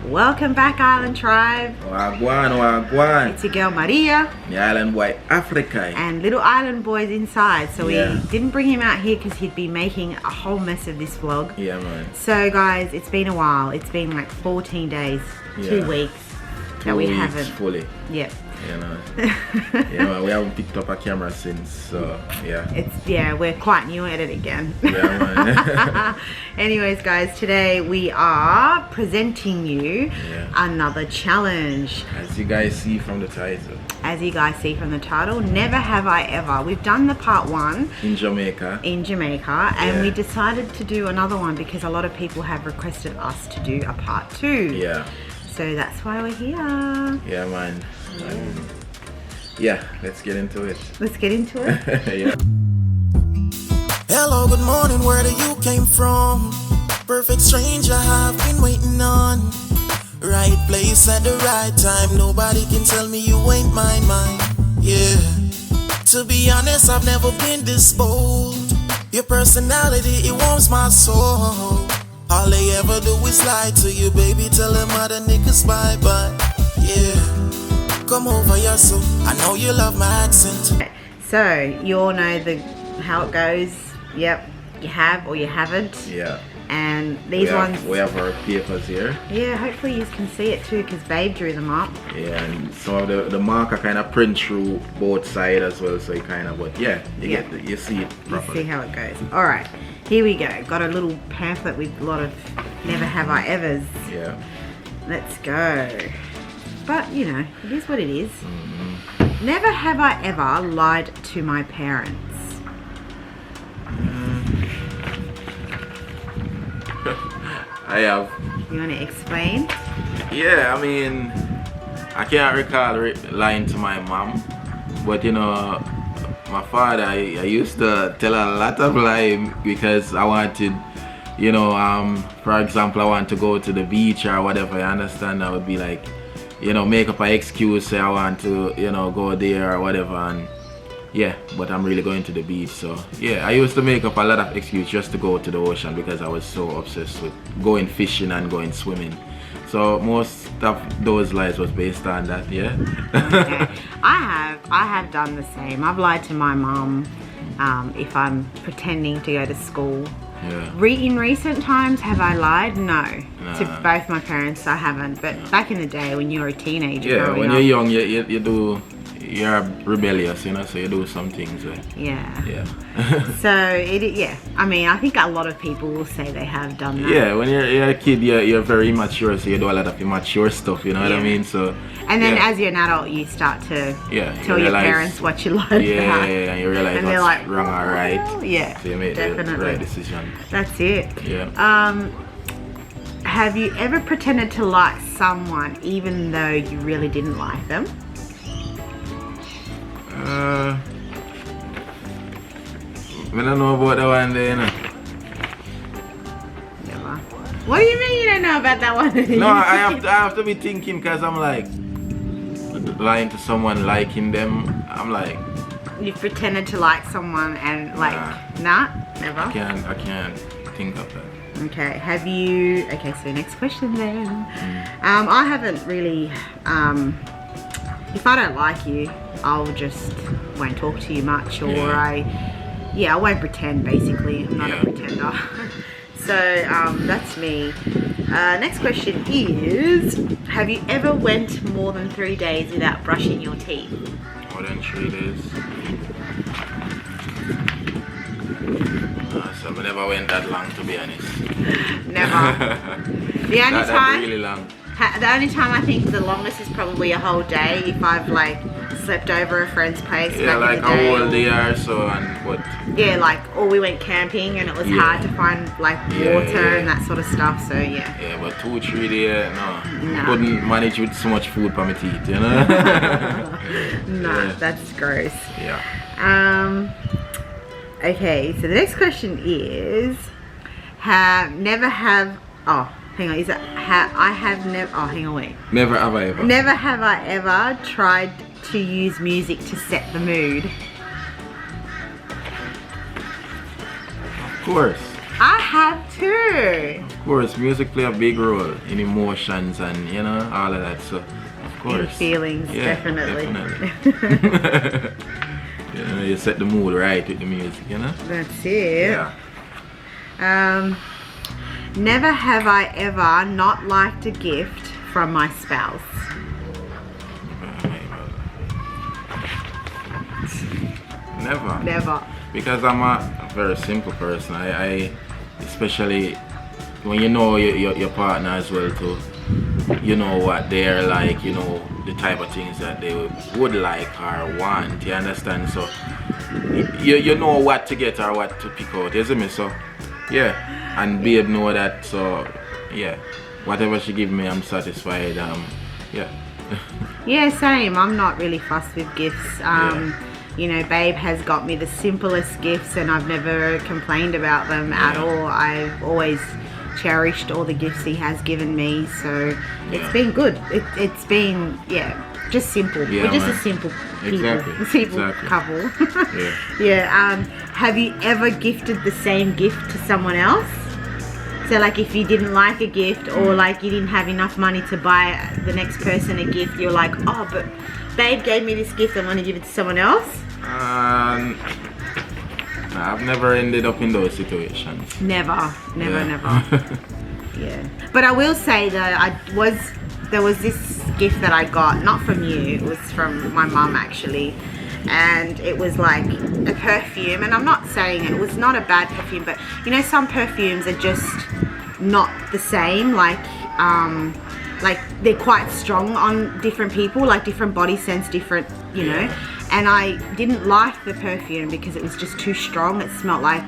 Welcome back, Island Tribe. Wagwan, wagwan. It's your girl Maria. The island boy Africa. And little island boy's inside. So we didn't bring him out here because he'd be making a whole mess of this vlog. Yeah, man. So guys, it's been a while. It's been like 14 days, 2 weeks that we haven't. Fully. Yep. You know. Yeah, man, we haven't picked up a camera since, so yeah. We're quite new at it again. Yeah, man. Anyways, guys, today we are presenting you another challenge. As you guys see from the title. Never Have I Ever. We've done the part 1 in Jamaica, and we decided to do another one because a lot of people have requested us to do a part 2. Yeah. So that's why we're here. Yeah, man. Yeah, let's get into it. Yeah. Hello, good morning, where do you came from? Perfect stranger I've been waiting on. Right place at the right time. Nobody can tell me you ain't mine. Yeah. To be honest, I've never been this bold. Your personality, it warms my soul. All they ever do is lie to you, baby. Tell them other niggas bye-bye. Yeah. Come over here, so I know you love my accent. So you all know how it goes. Yep, you have or you haven't. Yeah. And these ones, we have our papers here. Yeah, hopefully you can see it too, because Babe drew them up. Yeah, and some of the marker kind of print through both sides as well, so you kind of, but yeah, you see it properly. You see how it goes. All right, here we go. Got a little pamphlet with a lot of Never Have I Evers. Yeah. Let's go. But you know, it is what it is. Never have I ever lied to my parents. I have. You want to explain? Yeah, I mean, I can't recall lying to my mom, but you know, my father, I used to tell a lot of lies because I wanted, you know, for example, I want to go to the beach or whatever, you understand? I would be like, you know, make up an excuse, say I want to, you know, go there or whatever, and yeah, but I'm really going to the beach. So yeah, I used to make up a lot of excuses just to go to the ocean because I was so obsessed with going fishing and going swimming. So most of those lies was based on that. Yeah. Okay. I have done the same. I've lied to my mom if I'm pretending to go to school. Yeah. In recent times, have I lied? No. To both my parents, I haven't. But back in the day, when you were a teenager, yeah, when you're young, you do. You're rebellious, you know, so you do some things. Yeah. So I mean, I think a lot of people will say they have done that. Yeah, when you're a kid, you're very immature, so you do a lot of immature stuff, you know what I mean? So. And then as you're an adult, you start to tell your parents what you lied about. Yeah, and you realize what's like, wrong or right. Well, yeah, so you make the right decision. That's it. Yeah. Have you ever pretended to like someone even though you really didn't like them? I don't know about that one there, you know. Never. What do you mean you don't know about that one? No, I have to be thinking because I'm like lying to someone, liking them. I'm like. You've pretended to like someone and like, never? I can't think of that. Okay, have you, so next question then. I haven't really, if I don't like you, I'll just won't talk to you much, or I won't pretend basically. I'm not a pretender. So that's me. Next question is, have you ever went more than 3 days without brushing your teeth? More than 3 days? So I never went that long, to be honest. Never. The only time, really long. The only time I think the longest is probably a whole day if I've like slept over a friend's place. Yeah, like a whole day or so, and what? Yeah, like, or we went camping and it was hard to find like water and that sort of stuff. So yeah. Yeah, but 2-3 days, no. Couldn't manage with so much food for my teeth, you know. That's gross. Yeah. Okay, so the next question is, Never have I ever tried to use music to set the mood? Of course. I have too. Of course, music play a big role in emotions and you know all of that. So, of course, In feelings, yeah, definitely. You know, you set the mood right with the music. You know. That's it. Yeah. Never have I ever not liked a gift from my spouse. Never. Because I'm a very simple person. I especially when you know your partner as well too. You know what they're like. You know the type of things that they would like or want. You understand? So you know what to get or what to pick out. You see me? So yeah, and babe know that. So yeah, whatever she give me, I'm satisfied. Yeah. Yeah, same. I'm not really fussed with gifts. You know, babe has got me the simplest gifts and I've never complained about them at all. I've always cherished all the gifts he has given me, so it's been good. It's been, just simple. Yeah, we're just man. a simple people, Exactly. couple. Yeah. Have you ever gifted the same gift to someone else? So like if you didn't like a gift or like you didn't have enough money to buy the next person a gift, you're like, oh, but babe gave me this gift, I want to give it to someone else? I've never ended up in those situations. Never. Yeah. But I will say that there was this gift that I got, not from you, it was from my mum actually. And it was like a perfume, and I'm not saying it was not a bad perfume, but you know some perfumes are just not the same, like they're quite strong on different people, like different body scents, different, you know. And I didn't like the perfume because it was just too strong. It smelled like,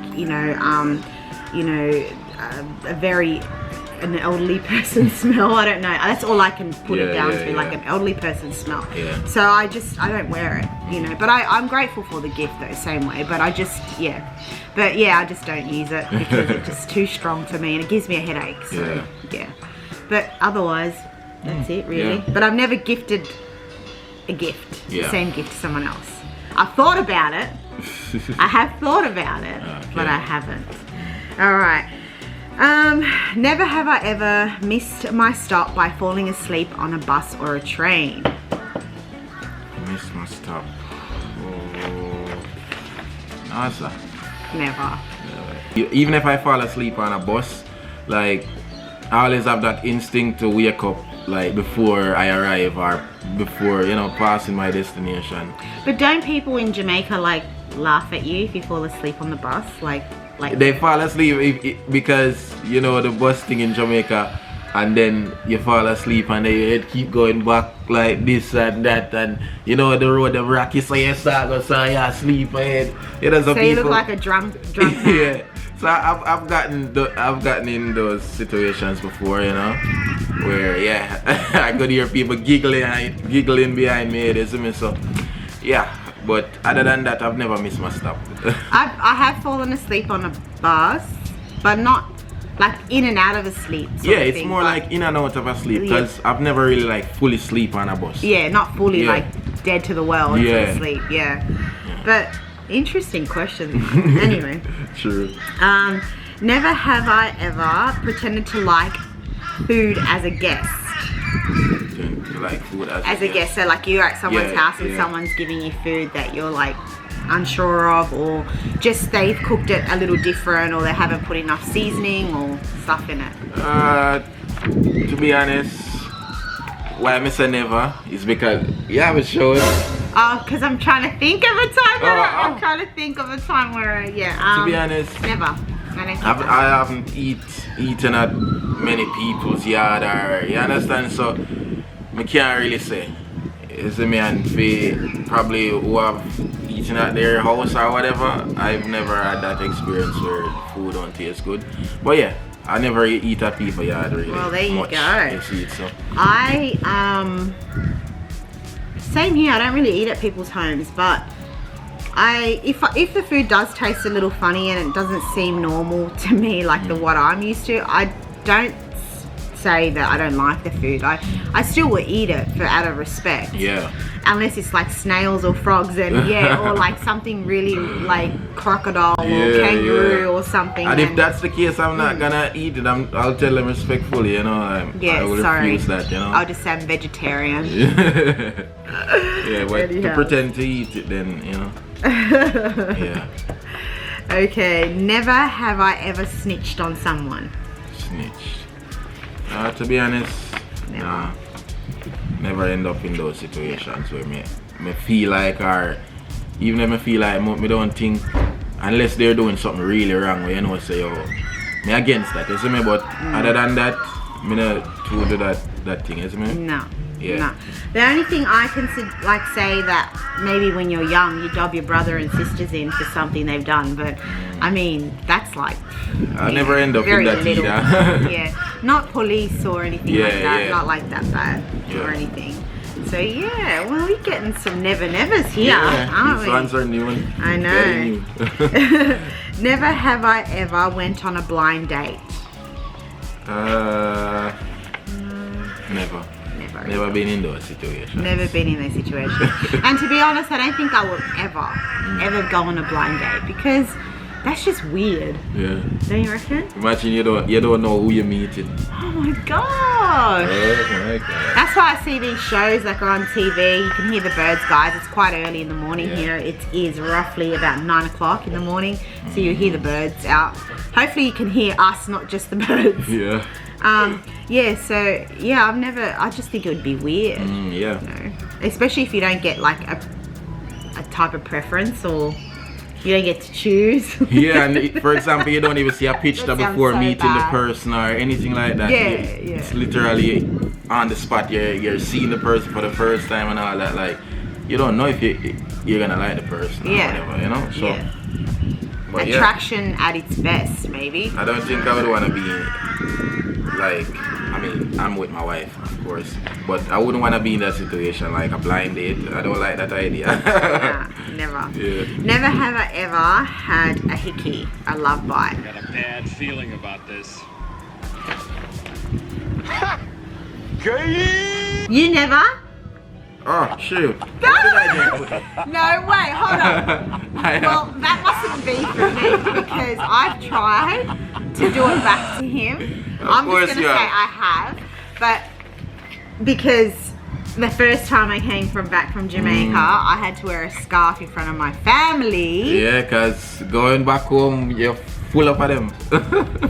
an elderly person smell. I don't know. That's all I can put it down to, like an elderly person smell. Yeah. So I don't wear it, you know. But I'm grateful for the gift though, same way. But I just don't use it because it's just too strong for me and it gives me a headache. So yeah. But otherwise, that's it really. Yeah. But I've never gifted a gift, the Yeah. same gift to someone else. I've thought about it. I have thought about it, but I haven't. All right. Never have I ever missed my stop by falling asleep on a bus or a train. Missed my stop. No, sir. Never. Even if I fall asleep on a bus, like I always have that instinct to wake up like before I arrive or before, you know, passing my destination. But don't people in Jamaica like laugh at you if you fall asleep on the bus? Like they fall asleep because you know the bus thing in Jamaica, and then you fall asleep and then your head keep going back like this and that, and you know the road the rocky, so you start go so you sleep ahead. You know, so people, you look like a drunk man. Yeah. So I've gotten in those situations before, you know, where I could hear people giggling behind me. You see me? So yeah. But other than that, I've never missed my stop. I have fallen asleep on a bus, but not like in and out of a sleep. It's more like in and out of a sleep because I've never really like fully sleep on a bus. Yeah, not fully like dead to the world to sleep. Yeah. But interesting question. Anyway. True. Never have I ever pretended to like food as a guest. Like food as a guest. So like you're at someone's house and someone's giving you food that you're like unsure of, or just they've cooked it a little different, or they haven't put enough seasoning or stuff in it. To be honest, why I say never is because you haven't shown. Oh, because I'm trying to think of a time where I'm trying to think of a time where to be honest, never. I haven't eaten at many people's yard, or you understand, so I can't really say. You see me, and probably who have eaten at their house or whatever, I've never had that experience where food don't taste good. But yeah, I never eat at people's yard really. Well, there you go. You see it, so. Same here, I don't really eat at people's homes, but if the food does taste a little funny and it doesn't seem normal to me like what I'm used to, I don't say that I don't like the food. I still will eat it out of respect. Yeah. Unless it's like snails or frogs and or like something really like crocodile or kangaroo or something. And if that's the case, I'm not gonna eat it. I'll tell them respectfully, you know. I will refuse that, you know. I'll just say I'm vegetarian. Yeah, but to pretend to eat it then, you know. Yeah. Okay, never have I ever snitched on someone. Snitched. To be honest, never end up in those situations where me feel like, or even if I feel like me don't think, unless they're doing something really wrong where you know say, oh, me against that, you see me, but other than that, me not to do that thing, you see me? No. Yeah. No. The only thing I can say that maybe when you're young you dob your brother and sisters in for something they've done, but I mean that's like I never end up in that little. either. Yeah, not police or anything like that. Yeah. Not like that bad or anything. So yeah, well we're getting some nevers here, aren't we? These ones are new. I know. Never have I ever went on a blind date. Never been in those situations. Never been in those situations. And to be honest, I don't think I will ever go on a blind date because that's just weird. Yeah. Don't you reckon? Imagine you don't know who you're meeting. Oh my gosh. Oh my god. That's why I see these shows like on TV. You can hear the birds, guys. It's quite early in the morning here. It is roughly about 9 o'clock in the morning. So you hear the birds out. Hopefully you can hear us, not just the birds. Yeah. I just think it would be weird. Yeah. You know? Especially if you don't get like a type of preference or you don't get to choose. Yeah, and for example, you don't even see a picture before meeting the person or anything like that. Yeah. It's literally on the spot. You're seeing the person for the first time and all that. Like, you don't know if you're gonna like the person or whatever, you know? So, but attraction at its best, maybe. I don't think I would want to be like, I mean, I'm with my wife, of course, but I wouldn't want to be in that situation, like a blind date. I don't like that idea. Never. Yeah. Never have I ever had a hickey, a love bite. Got a bad feeling about this. You never? Oh, shoot. What did I do? No way, hold on. Well, that mustn't be for me because I've tried to do it back to him. I'm just going to say I have, but because the first time I came back from Jamaica, I had to wear a scarf in front of my family. Yeah, because going back home, you're full of them.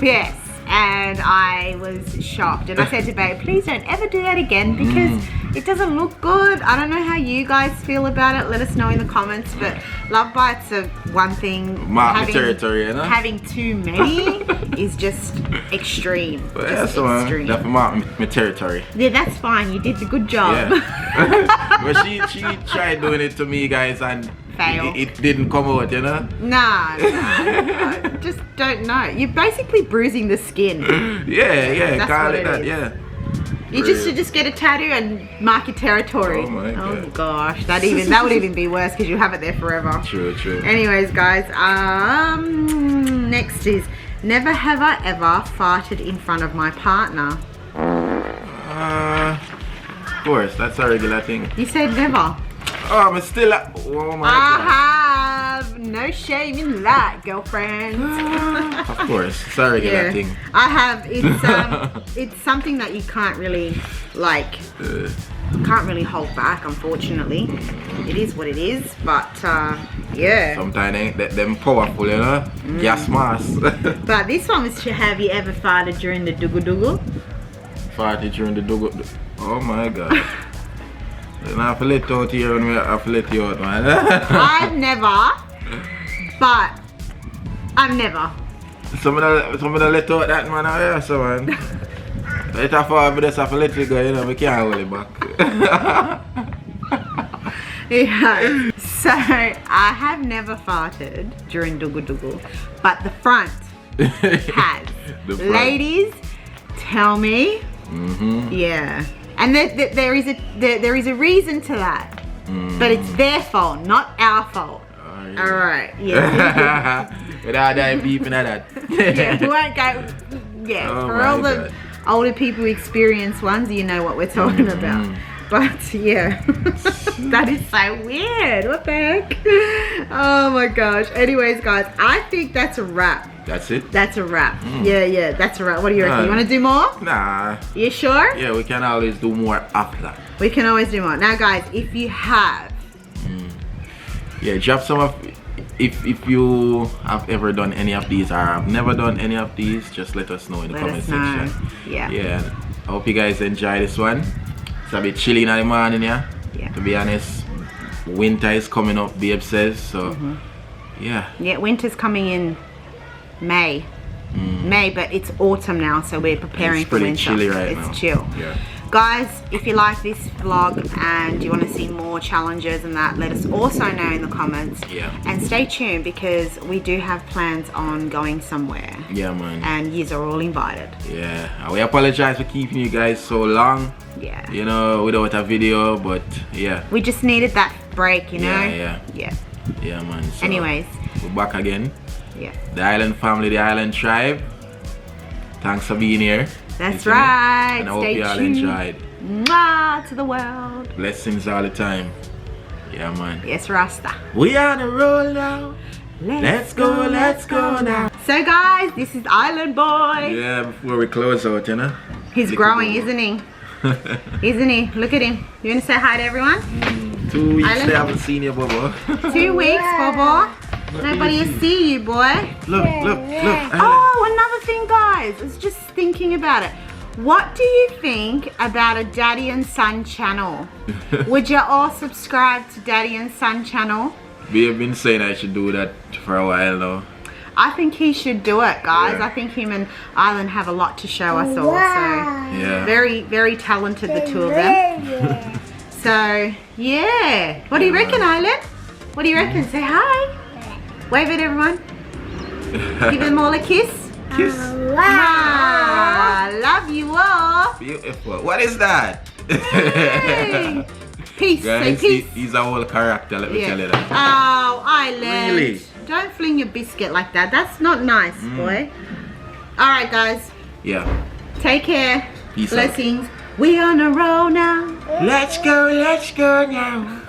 Yes. And I was shocked and I said to babe, please don't ever do that again because it doesn't look good. I don't know how you guys feel about it. Let us know in the comments, but love bites are one thing. Mark the territory, you know? Having too many is just extreme. Well, that's extreme. That's mark my territory. Yeah, that's fine. You did a good job. Yeah. But she tried doing it to me, guys, and it didn't come out, you know? Nah, just don't know. You're basically bruising the skin. Yeah, that's call what it that, is. yeah. You should just get a tattoo and mark your territory. Oh my god. Oh gosh, that would even be worse because you have it there forever. True. Anyways, guys, next is never have I ever farted in front of my partner. Of course, that's a regular thing. You said never. Oh, I'm still. Oh my god. I have no shame in that, girlfriend. Of course, it's a regular thing. I have. It's something that you can't really can't really hold back. Unfortunately, it is what it is. But yeah. Sometimes them powerful, you know. Gas mask. But this one is to have you ever farted during the dugu? Farted during the dugu. Oh my god. I have to let out here and I have to let you out, man. I've never, but I've never. Some of the let out that man out here, so man. Let her fall, but just have to let it go, you know, we can't hold it back. Yeah, so I have never farted during dugu, but the front has. The front. Ladies, tell me. Yeah. And there is a reason to that, but it's their fault, not our fault. All right, yeah. Without that beeping at that. Yeah, we won't go. Yeah, oh for all older people experience ones, you know what we're talking about. But yeah, that is so weird. What the heck? Oh my gosh. Anyways, guys, I think that's a wrap. That's it? That's a wrap. Yeah, that's a wrap. What do you reckon? You want to do more? Nah. You sure? Yeah, we can always do more after. We can always do more. Now, guys, if you have, yeah, drop some of. If you have ever done any of these or have never done any of these, just let us know in the comment section. Yeah. Yeah. I hope you guys enjoy this one. It's a bit chilly in the morning, yeah. To be honest, winter is coming up, babe says. So, yeah. Yeah, winter's coming in May. May, but it's autumn now, so we're preparing for winter. It's pretty chilly right now. It's chill. Yeah. Guys, if you like this vlog and you want to see more challenges and that, let us also know in the comments. Yeah. And stay tuned because we do have plans on going somewhere. Yeah, man. And yous are all invited. Yeah. We apologize for keeping you guys so long. Yeah. You know, without a video, but yeah. We just needed that break, you know? Yeah. Yeah, man. So, anyways. we're back again. Yeah. The island family, the island tribe. Thanks for being here. That's right. And I hope you all enjoyed. Mwah, to the world. Blessings all the time. Yeah, man. Yes, Rasta. We on a roll now. Let's go now. So, guys, this is Island Boy. Yeah, before we close out, you know. He's growing, isn't he? Isn't he? Look at him. You want to say hi to everyone? 2 weeks Island? they haven't seen you, Bobo. 2 weeks, Bobo. Nobody will see you, boy. Look. Oh, another thing, guys. I was just thinking about it. What do you think about a Daddy and Son channel? Would you all subscribe to Daddy and Son channel? We have been saying I should do that for a while now. I think he should do it, guys. Yeah. I think him and Island have a lot to show us all. So Yeah. very, very talented, the two of them. So yeah. What do you reckon, Island? What do you reckon? Say hi. Wave at everyone. Give them all a kiss. Kiss. Ah, love you all. Beautiful. What is that? Hey. Peace. Guys, say peace. he's a whole character, let me tell you that. Oh, Island. Really? Don't fling your biscuit like that. That's not nice, boy. All right, guys. Yeah. Take care. Peace Blessings. We on a roll now. Let's go now.